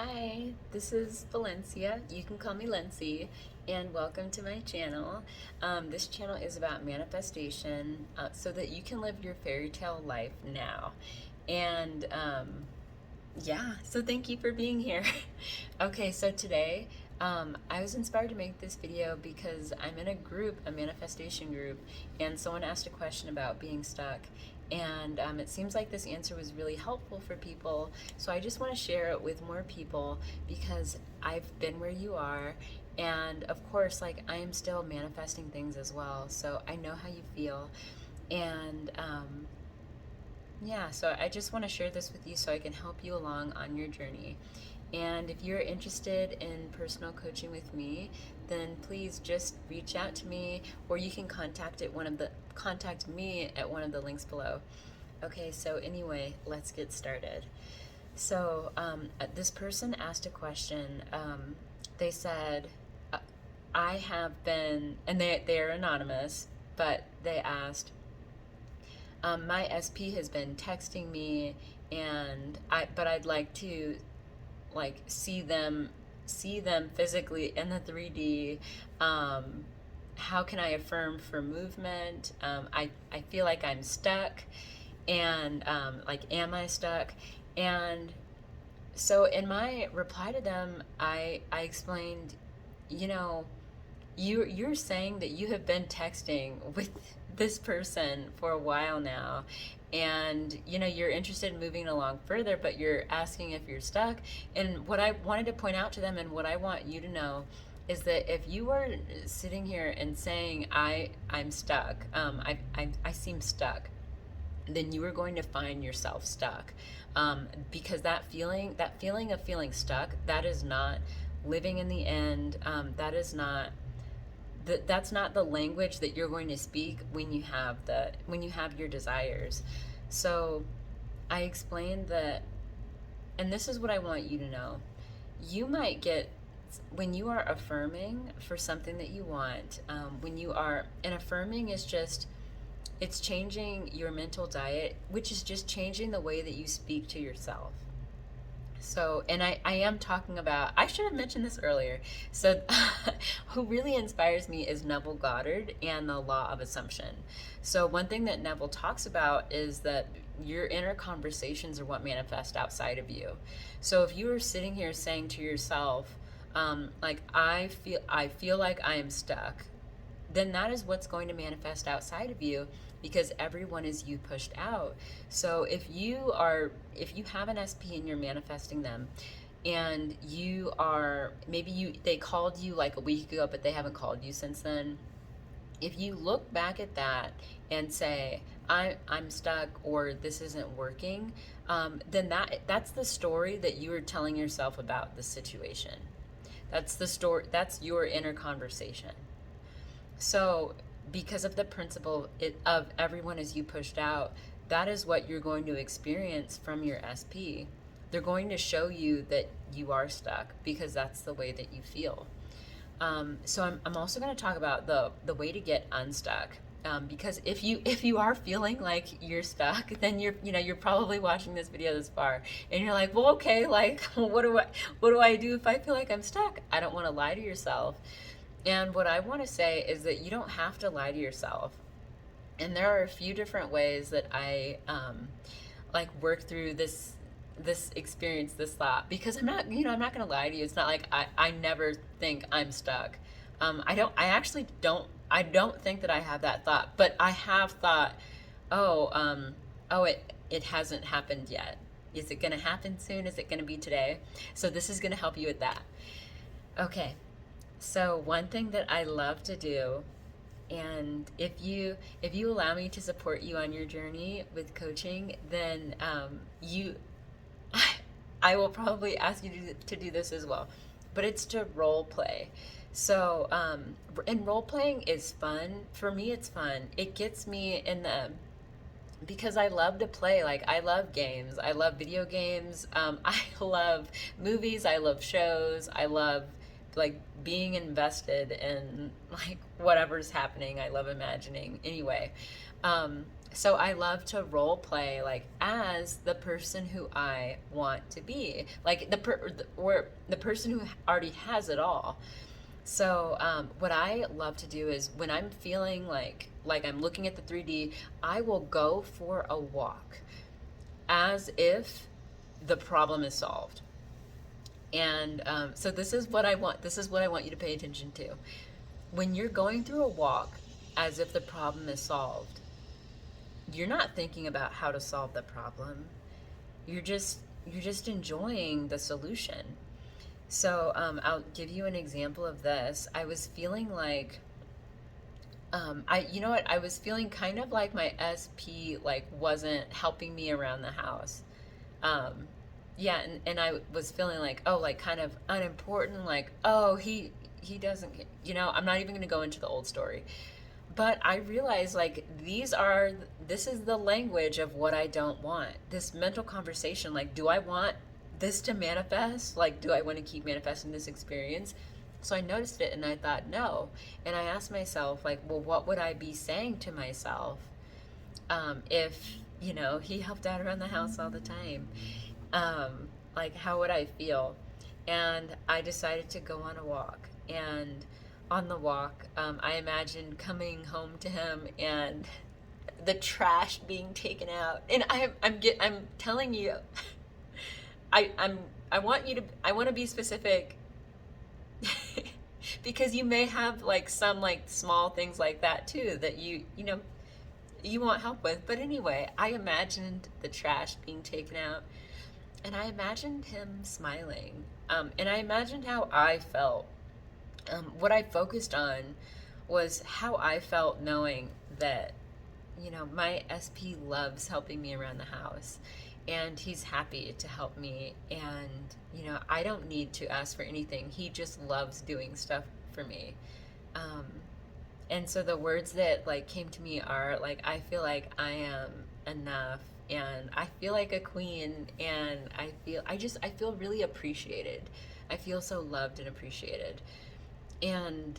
Hi, this is Valencia. You can call me Lindsay, and welcome to my channel. This channel is about manifestation so that you can live your fairy tale life now. And yeah, so thank you for being here. Okay, so today I was inspired to make this video because I'm in a group, a manifestation group, and someone asked a question about being stuck. And it seems like this answer was really helpful for people. So I just want to share it with more people because I've been where you are. And of course, like I am still manifesting things as well. So I know how you feel. And yeah, so I just want to share this with you so I can help you along on your journey. And if you're interested in personal coaching with me, then please just reach out to me, or you can contact me at one of the links below. Okay, so anyway, let's get started. So this person asked a question. They said, I have been, and they're anonymous, but they asked, my SP has been texting me, and but I'd like to see them physically in the 3D. How can I affirm for movement? I feel like I'm stuck, and am I stuck? And so in my reply to them, I explained, you're saying that you have been texting with this person for a while now, and you're interested in moving along further, but you're asking if you're stuck. And what I wanted to point out to them, and what I want you to know, is that if you are sitting here and saying I'm stuck, I seem stuck, then you are going to find yourself stuck, because that feeling of feeling stuck, that is not living in the end. That's not the language that you're going to speak when you have your desires. So I explained that, and this is what I want you to know. You might get, when you are affirming for something that you want, and affirming is just, it's changing your mental diet, which is just changing the way that you speak to yourself. So, and I am talking about, I should have mentioned this earlier. So, who really inspires me is Neville Goddard and the law of assumption. So, one thing that Neville talks about is that your inner conversations are what manifest outside of you. So, if you are sitting here saying to yourself, I feel like I am stuck, then that is what's going to manifest outside of you, because everyone is you pushed out. So if you have an SP and you're manifesting them, and they called you like a week ago, but they haven't called you since then. If you look back at that and say, I'm stuck, or this isn't working, then that's the story that you are telling yourself about the situation. That's the story. That's your inner conversation. So because of the principle of everyone is you pushed out, that is what you're going to experience from your SP. They're going to show you that you are stuck because that's the way that you feel. So I'm also going to talk about the way to get unstuck. Because if you are feeling like you're stuck, then you're probably watching this video this far, and you're like, well, okay, like what do I do if I feel like I'm stuck? I don't want to lie to yourself. And what I want to say is that you don't have to lie to yourself. And there are a few different ways that I work through this experience, this thought, because I'm not going to lie to you. It's not like I never think I'm stuck. I don't think that I have that thought, but I have thought, it hasn't happened yet. Is it going to happen soon? Is it going to be today? So this is going to help you with that. Okay. So one thing that I love to do, and if you allow me to support you on your journey with coaching, then I will probably ask you to do this as well. But it's to role play. So and role playing is fun. For me, it's fun. It gets me because I love to play. Like, I love games. I love video games. I love movies. I love shows. I love being invested in whatever's happening. I love imagining. Anyway, So I love to role play like as the person who I want to be, like or the person who already has it all. So what I love to do is when I'm feeling like I'm looking at the 3D, I will go for a walk as if the problem is solved. And so this is what I want. This is what I want you to pay attention to. When you're going through a walk as if the problem is solved, you're not thinking about how to solve the problem. You're just enjoying the solution. So I'll give you an example of this. I was feeling like you know what? I was feeling kind of like my SP like wasn't helping me around the house. Um, yeah, and I was feeling like, oh, like kind of unimportant, like, oh, he doesn't, I'm not even going to go into the old story. But I realized like this is the language of what I don't want. This mental conversation, like, do I want this to manifest? Like, do I want to keep manifesting this experience? So I noticed it and I thought, no. And I asked myself, like, well, what would I be saying to myself if, he helped out around the house all the time? Like, how would I feel? And I decided to go on a walk. And on the walk, I imagined coming home to him and the trash being taken out. And I'm telling you, I I'm I want to be specific because you may have like some like small things like that too that you want help with. But anyway, I imagined the trash being taken out and I imagined him smiling. And I imagined how I felt. What I focused on was how I felt knowing that, my SP loves helping me around the house and he's happy to help me. And, I don't need to ask for anything. He just loves doing stuff for me. Um, and so the words that like came to me are like, I feel like I am enough and I feel like a queen and I feel really appreciated. I feel so loved and appreciated. And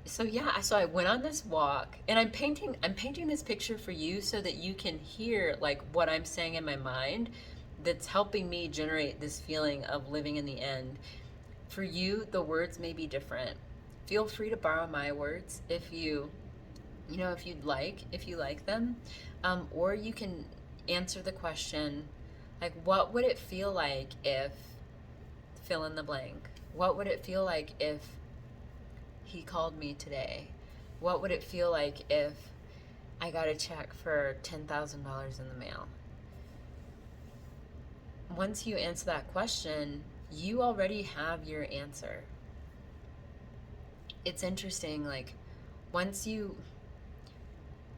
so yeah, so I went on this walk and I'm painting this picture for you so that you can hear like what I'm saying in my mind that's helping me generate this feeling of living in the end. For you, the words may be different. Feel free to borrow my words if if you like them. Or you can answer the question like, what would it feel like if fill in the blank? What would it feel like if he called me today? What would it feel like if I got a check for $10,000 in the mail? Once you answer that question, you already have your answer. It's interesting, like, once you,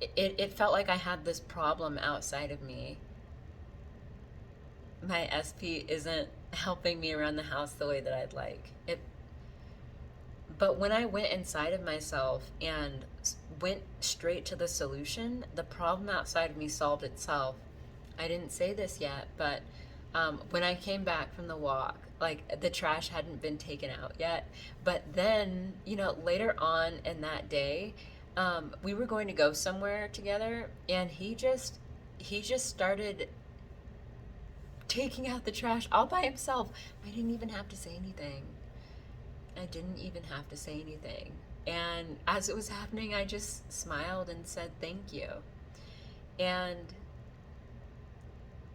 it felt like I had this problem outside of me. My SP isn't helping me around the house the way that I'd like. But when I went inside of myself and went straight to the solution, the problem outside of me solved itself. I didn't say this yet, but when I came back from the walk, like the trash hadn't been taken out yet. But then, later on in that day, we were going to go somewhere together, and he just started taking out the trash all by himself. I didn't even have to say anything. And as it was happening, I just smiled and said thank you. And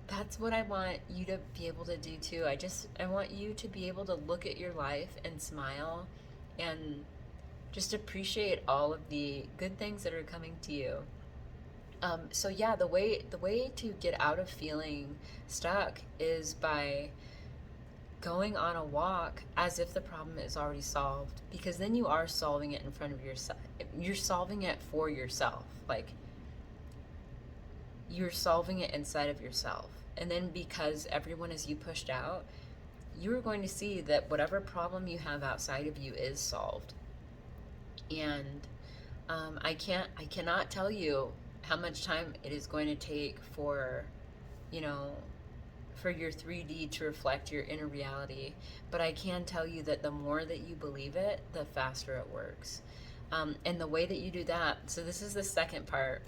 that's what I want you to be able to do too. I want you to be able to look at your life and smile and just appreciate all of the good things that are coming to you. So yeah, the way to get out of feeling stuck is by going on a walk as if the problem is already solved, because then you are solving it in front of yourself. You're solving it for yourself. Like, you're solving it inside of yourself. And then because everyone is you pushed out, you're going to see that whatever problem you have outside of you is solved. And I cannot tell you how much time it is going to take for your 3D to reflect your inner reality. But I can tell you that the more that you believe it, the faster it works. And the way that you do that, so this is the second part.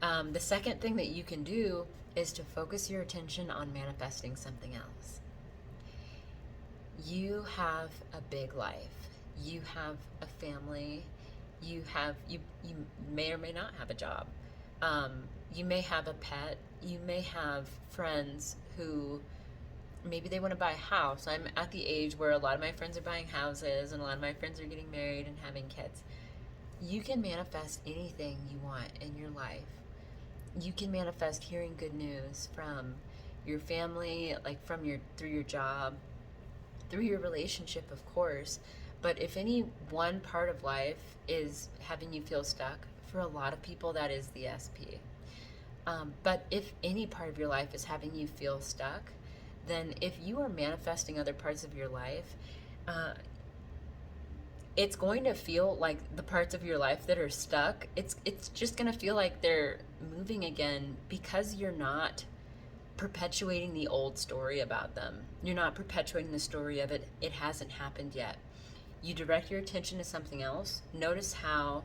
The second thing that you can do is to focus your attention on manifesting something else. You have a big life. You have a family. You may or may not have a job. You may have a pet. You may have friends who maybe they want to buy a house. I'm at the age where a lot of my friends are buying houses and a lot of my friends are getting married and having kids. You can manifest anything you want in your life. You can manifest hearing good news from your family, like through your job, through your relationship, of course. But if any one part of life is having you feel stuck, for a lot of people that is the SP. But if any part of your life is having you feel stuck, then if you are manifesting other parts of your life, it's going to feel like the parts of your life that are stuck, it's just going to feel like they're moving again, because you're not perpetuating the old story about them. You're not perpetuating the story of it hasn't happened yet. You direct your attention to something else. Notice how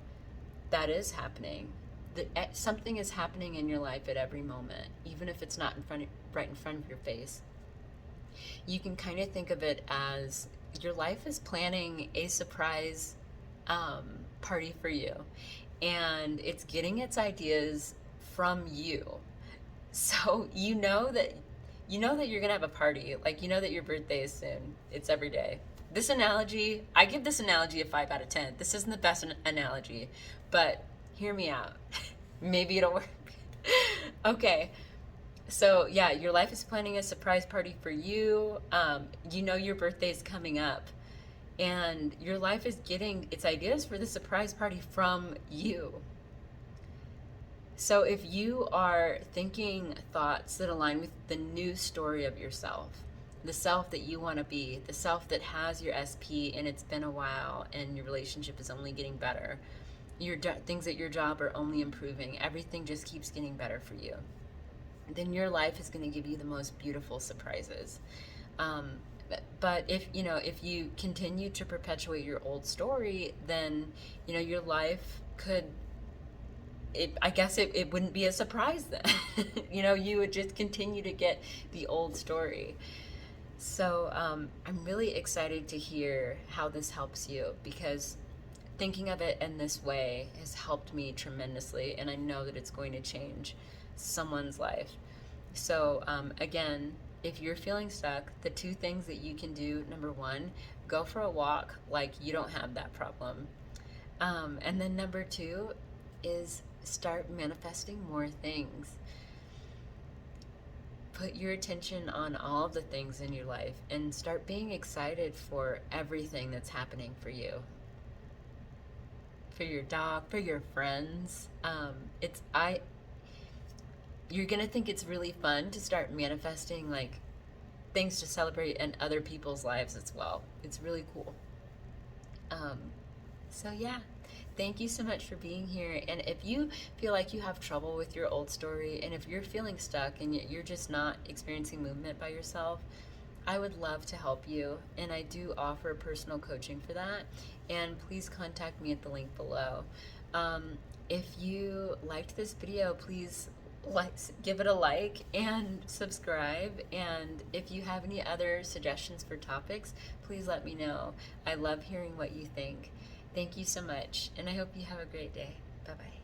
that is happening. Something is happening in your life at every moment, even if it's not right in front of your face. You can kind of think of it as your life is planning a surprise party for you, and it's getting its ideas from you. So you know that you're gonna have a party, like you know that your birthday is soon. It's every day. I give this analogy a 5 out of 10. This isn't the best analogy, but hear me out. Maybe it'll work. Okay. So yeah, your life is planning a surprise party for you. You know your birthday is coming up, and your life is getting its ideas for the surprise party from you. So if you are thinking thoughts that align with the new story of yourself, the self that you want to be, the self that has your SP and it's been a while and your relationship is only getting better, things at your job are only improving, everything just keeps getting better for you, then your life is going to give you the most beautiful surprises. But if you continue to perpetuate your old story, then your life could, I guess it wouldn't be a surprise then. You would just continue to get the old story. So I'm really excited to hear how this helps you, because thinking of it in this way has helped me tremendously, and I know that it's going to change someone's life. So again, if you're feeling stuck, the 2 things that you can do: number 1, go for a walk like you don't have that problem. And then number 2 is start manifesting more things. Put your attention on all of the things in your life and start being excited for everything that's happening for you. For your dog, for your friends. You're gonna think it's really fun to start manifesting like things to celebrate in other people's lives as well. It's really cool. So yeah, thank you so much for being here. And if you feel like you have trouble with your old story, and if you're feeling stuck and you're just not experiencing movement by yourself, I would love to help you, and I do offer personal coaching for that. And please contact me at the link below. If you liked this video, please give it a like and subscribe. And if you have any other suggestions for topics, please let me know. I love hearing what you think. Thank you so much, and I hope you have a great day. Bye-bye.